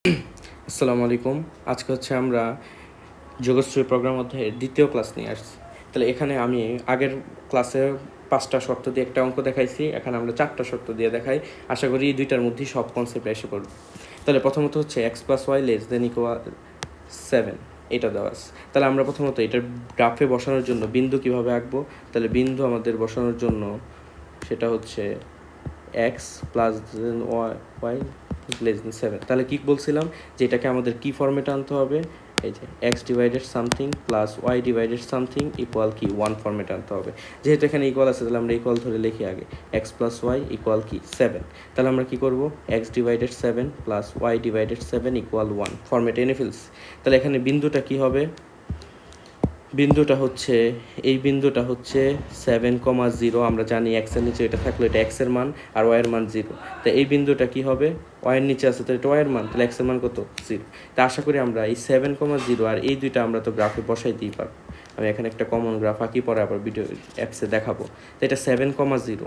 আসসালামু আলাইকুম। আজকে হচ্ছে আমরা যোগশ্রী প্রোগ্রাম অধ্যায়ের দ্বিতীয় ক্লাস নিয়ে আসছি। তাহলে এখানে আমি আগের ক্লাসে 5টা শর্ত দিয়ে একটা অঙ্ক দেখাইছি, এখানে আমরা 4টা শর্ত দিয়ে দেখাই। আশা করি এই দুইটার মধ্যেই সব কনসেপ্ট এসে পড়বে। তাহলে প্রথমত হচ্ছে x + y <= 7 এটা দেওয়া আছে। তাহলে আমরা প্রথমত এটার গ্রাফে বসানোর জন্য বিন্দু কিভাবে আঁকবো? তাহলে বিন্দু আমাদের বসানোর জন্য সেটা হচ্ছে x + y <7। তাহলে কি বলছিলাম যে এটাকে আমাদের কি ফর্মেটে আনতে হবে? এই যে x divided something plus y divided something equal কি 1 ফর্মেটে আনতে হবে। যেহেতু এখানে ইকুয়াল আছে তাহলে আমরা ইকুয়াল ধরে লিখি আগে x + y ইকুয়াল কি 7। তাহলে আমরা কি করব? x divided 7 plus y divided 7 equal 1 ফর্মেটে এনে ফেলছি। তাহলে এখানে বিন্দুটা কি হবে? বিন্দুটা হচ্ছে এই বিন্দুটা হচ্ছে 7,0। আমরা জানি এক্সের নিচে এটা থাকলে এটা এক্সের মান আর ওয়াইয়ের মান 0। তো এই বিন্দুটা কি হবে? ওয়াইয়ের নিচে আছে তো এটা ওয়াইয়ের মান, তাহলে এক্সের মান কত? 0। তা আশা করি আমরা এই 7,0 আর এই দুইটা আমরা তো গ্রাফে বসাইতেই পারবো। আমি এখানে একটা কমন গ্রাফ আঁকি, পরে আবার ভিডিও অ্যাপসে দেখাবো। তো এটা 7,0,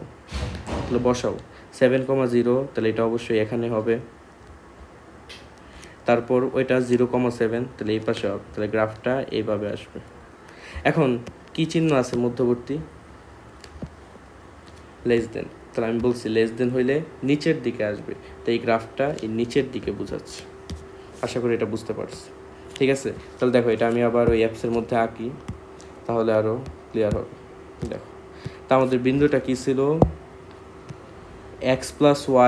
তাহলে বসাও 7,0, তাহলে এটা অবশ্যই এখানে হবে। তারপর ওইটা 0,7, তাহলে এই পাশে হবে। তাহলে গ্রাফটা এইভাবে আসবে। এখন কি চিহ্ন আছে মধ্যবর্তী? Less than. তাহলে আমি বলছি লেস দেন হইলে নিচের দিকে আসবে, তো এই গ্রাফটা এই নিচের দিকে বোঝাচ্ছে। আশা করি এটা বুঝতে পারছি। ঠিক আছে, তাহলে দেখো এটা আমি আবার ওই অ্যাপসের মধ্যে আঁকি, তাহলে আরও ক্লিয়ার হবে। দেখো তা আমাদের বিন্দুটা কী ছিল? x +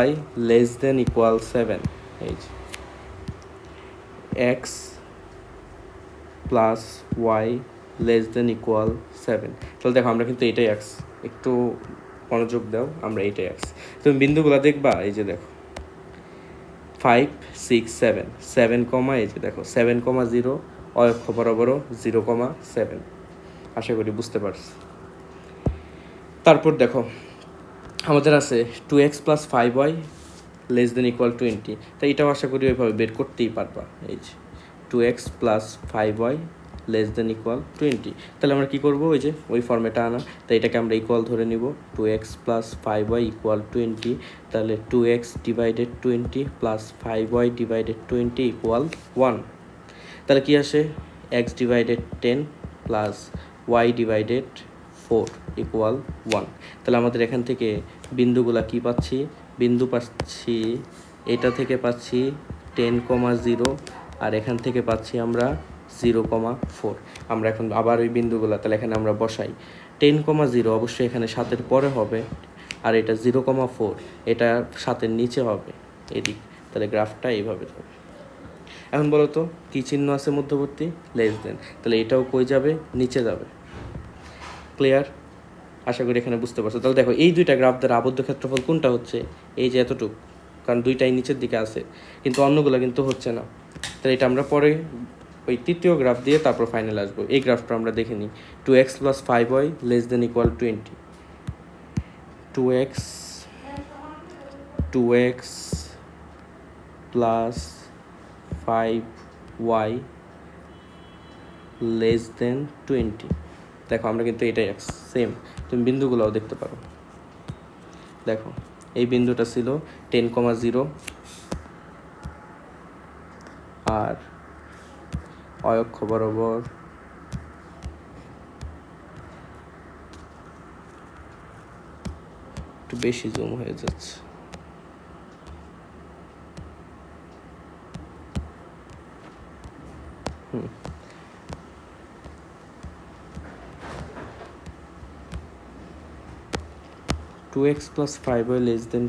y <= 7। এই যে x + y <= 7। তাহলে দেখো আমরা কিন্তু এটাই আঁকছি, একটু মনোযোগ দাও, আমরা এটাই আঁকছি। তুমি বিন্দুগুলো দেখবা, এই যে দেখো 5, 6, 7, 7, এই যে দেখো 7,0 অক্ষ বরাবর 0,7। আশা করি বুঝতে পারছি। তারপর দেখো আমাদের আছে 2x + 5y <= 20। তাই এটাও আশা করি ওইভাবে বের করতেই পারবা। এই যে 2x + 5y <= 20। তাহলে আমরা কি করব? ওই যে ওই ফর্মেটা আনা, তাই এটাকে আমরা ইকুয়াল ধরে নিব। 2x + 5y = 20। তাহলে 2x divided 20 plus 5y divided 20 equal 1। তাহলে কি আসে? x divided 10 plus y divided 4 equal 1। তাহলে আমাদের এখান থেকে বিন্দুগুলা কি পাচ্ছি? বিন্দু পাচ্ছি এটা থেকে পাচ্ছি 10,0 আর এখান থেকে পাচ্ছি আমরা 0,4। আমরা এখন আবার ওই বিন্দুগুলো তাহলে এখানে আমরা বসাই। 10,0 অবশ্যই এখানে 7-এর পরে হবে, আর এটা 0,4 এটা 7-এর নিচে হবে এদিক। তাহলে গ্রাফটা এইভাবে হবে। এখন বলো তো কী চিহ্ন আছে মধ্যবর্তী? Less than. তাহলে এটাও কই যাবে? নিচে যাবে। ক্লিয়ার? আশা করি এখানে বুঝতে পারছো। তাহলে দেখো এই দুইটা গ্রাফ দ্বারা আবদ্ধ ক্ষেত্রফল কোনটা হচ্ছে? এই যে এতটুকু, কারণ দুইটাই নিচের দিকে আছে, কিন্তু অন্যগুলো কিন্তু হচ্ছে না। তাহলে এটা আমরা পরে ওই তৃতীয় গ্রাফ দিয়ে তারপর ফাইনাল আসবো। এই গ্রাফটা আমরা দেখে নিই। 2x + 5y <= 20। 2x + 5y <20। দেখো আমরা কিন্তু এটাই সেম। তুমি বিন্দুগুলোও দেখতে পারো। দেখো এই বিন্দুটা ছিল 10,0 আর অক্ষ বরাবর একটু বেশি জুম হয়ে যাচ্ছে। 2x + 5y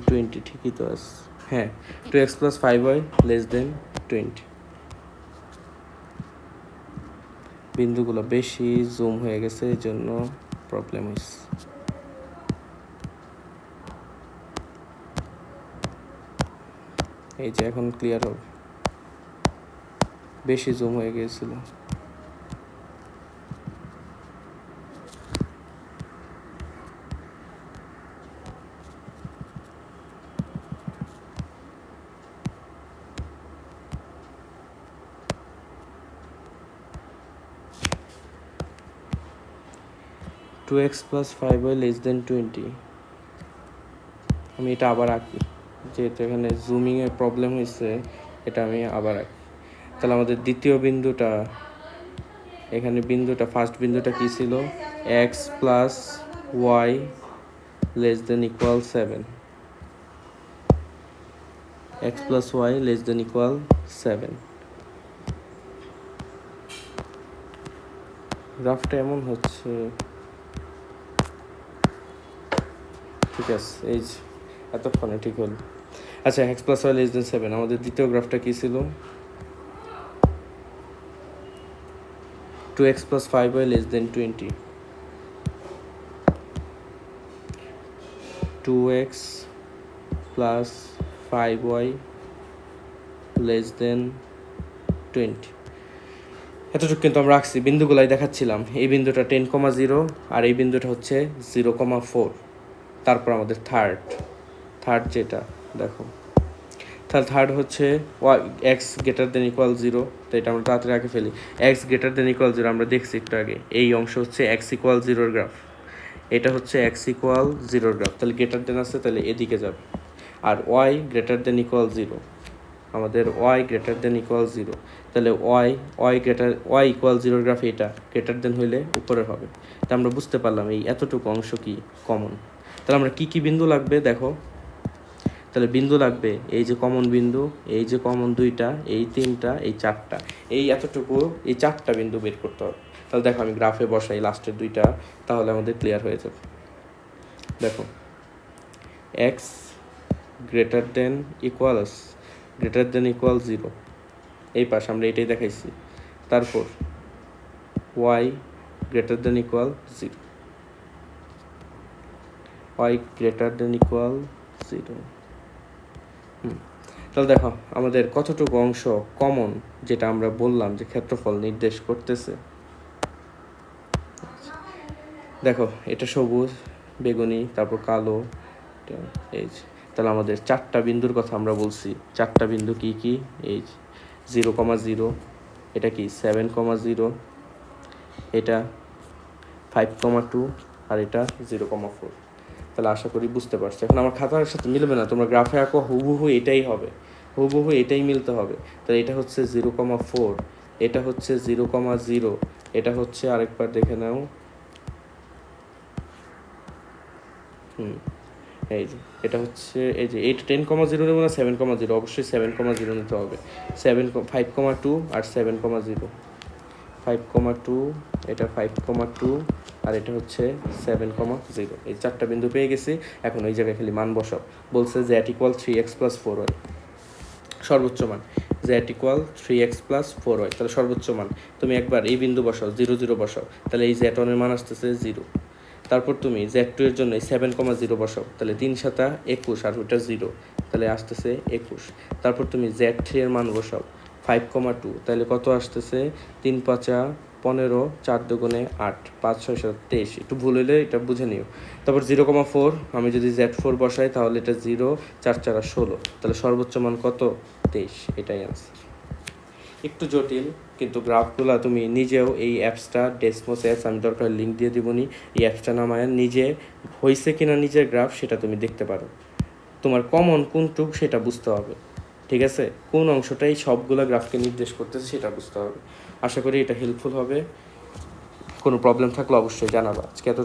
<20 ঠিকই তো আছে। হ্যাঁ, 2x + 5y <20। বিন্দুগুলো বেশি জুম হয়ে গেছে, এই জন্য প্রবলেম হয়েছে। এই যে এখন ক্লিয়ার হবে, বেশি জুম হয়ে গিয়েছিল। Two x + 5y <20। আমি এটা আবার আঁকি, যেহেতু এখানে জুমিংয়ের প্রবলেম হয়েছে এটা আমি আবার তাহলে আমাদের দ্বিতীয় বিন্দুটা এখানে বিন্দুটা ফার্স্ট বিন্দুটা কী ছিল x plus y less than equal 7 x plus y less than equal 7 গ্রাফটা এমন হচ্ছে ঠিক আছে এই যে এতক্ষণে ঠিক হলো আচ্ছা x plus y less than 7 আমাদের দ্বিতীয় গ্রাফটা কী ছিল 2x plus 5y less than 20 2x plus 5y less than 20 এতটুকু কিন্তু আমরা রাখছি বিন্দুগুলাই দেখাচ্ছিলাম এই বিন্দুটা 10,0 আর এই বিন্দুটা হচ্ছে 0,4 তারপর আমাদের থার্ড যেটা দেখো তাহলে থার্ড হচ্ছে এক্স গ্রেটার দেন ইকুয়াল 0 তো এটা আমরা তাড়াতাড়ি আগে ফেলি এক্স গ্রেটার দেন ইকুয়াল 0 আমরা দেখছি একটু আগে এই অংশ হচ্ছে এক্স ইকুয়াল 0 গ্রাফ এটা হচ্ছে এক্স ইকুয়াল 0 গ্রাফ তাহলে গ্রেটার দেন আছে তাহলে এদিকে যাবে আর ওয়াই গ্রেটার দেন ইকুয়াল 0 আমাদের ওয়াই গ্রেটার দেন ইকুয়াল 0 তাহলে ওয়াই ইকুয়াল 0 গ্রাফ এটা গ্রেটার দেন হইলে উপরে হবে তা আমরা বুঝতে পারলাম এই এতটুকু অংশ কি কমন তাহলে আমরা কি বিন্দু লাগবে দেখো তাহলে বিন্দু লাগবে এই যে কমন বিন্দু এই যে কমন দুইটা এই তিনটা এই চারটা এই এতটুকু এই চারটা বিন্দু বের করতে হবে তাহলে দেখো আমি গ্রাফে বসাই লাস্টের দুইটা তাহলে আমাদের ক্লিয়ার হয়ে যাবে দেখো এক্স গ্রেটার দেন ইকুয়াল 0 এই পাশে আমরা এটাই দেখাইছি তারপর y greater than equal 0 y greater than equal 0 তাহলে দেখো আমাদের কতটুকু অংশ কমন যেটা আমরা বললাম যে ক্ষেত্রফল নির্দেশ করতেছে দেখো এটা সবুজ বেগুনি তারপর কালো এই তাহলে আমাদের চারটা বিন্দুর কথা আমরা বলছি চারটা বিন্দু কি এই 0,0 এটা কি 7,0 এটা 5,2 আর এটা 0,4 তাহলে আশা করি বুঝতে পারছো এখন আমার খাতার সাথে মিলবে না তোমরা গ্রাফে আঁকো হুবহু এটাই হবে হুবহু এটাই মিলতে হবে তাহলে এটা হচ্ছে 0,4 এটা হচ্ছে 0,0 এটা হচ্ছে আরেকবার দেখে নাও এই যে এটা হচ্ছে এই যে 10,0 নেবো না 7,0 অবশ্যই 7,0 নিতে হবে 5,2 আর 7,0 5,2 এটা 5,2 আর এটা হচ্ছে 7,0 এই চারটা বিন্দু পেয়ে গেছি এখন ওই জায়গায় খালি মান বসাও বলছে z equal 3x plus 4y সর্বোচ্চ মান z equal 3x plus 4y তাহলে সর্বোচ্চ মান তুমি একবার এই বিন্দু বসাও 0,0 বসাও তাহলে এই z1 এর মান আসতেছে 0 তারপর তুমি z2 এর জন্য 7,0 বসাও তাহলে 3 7 21 আর ওটা 0 তাহলে আসতেছে 21 তারপর তুমি z3 এর মান বসাও 5,2 তাহলে কত আসতেছে 3 5 15 4 দুগুণে 8 5 6 7 23 একটু ভুল হলে এটা বুঝে নিও তারপর 0,4 আমি যদি z4 বসাই তাহলে এটা 0 4 4 16 তাহলে সর্বোচ্চ মান কত 23 এটাই আনসার একটু জটিল কিন্তু গ্রাফগুলো তুমি নিজেও এই অ্যাপসটা ডেসমোস অ্যাপস আমি দরকার লিঙ্ক দিয়ে দিবনি এই অ্যাপসটা নামায় নিজে হয়েছে কিনা নিজের গ্রাফ সেটা তুমি দেখতে পারো তোমার কমন কোনটুক সেটা বুঝতে হবে ঠিক আছে কোন অংশটাই সবগুলো গ্রাফকে নির্দেশ করতেছে সেটা বুঝতে হবে আশা করি এটা হেল্পফুল হবে কোনো প্রবলেম থাকলে অবশ্যই জানাবা আজকে এত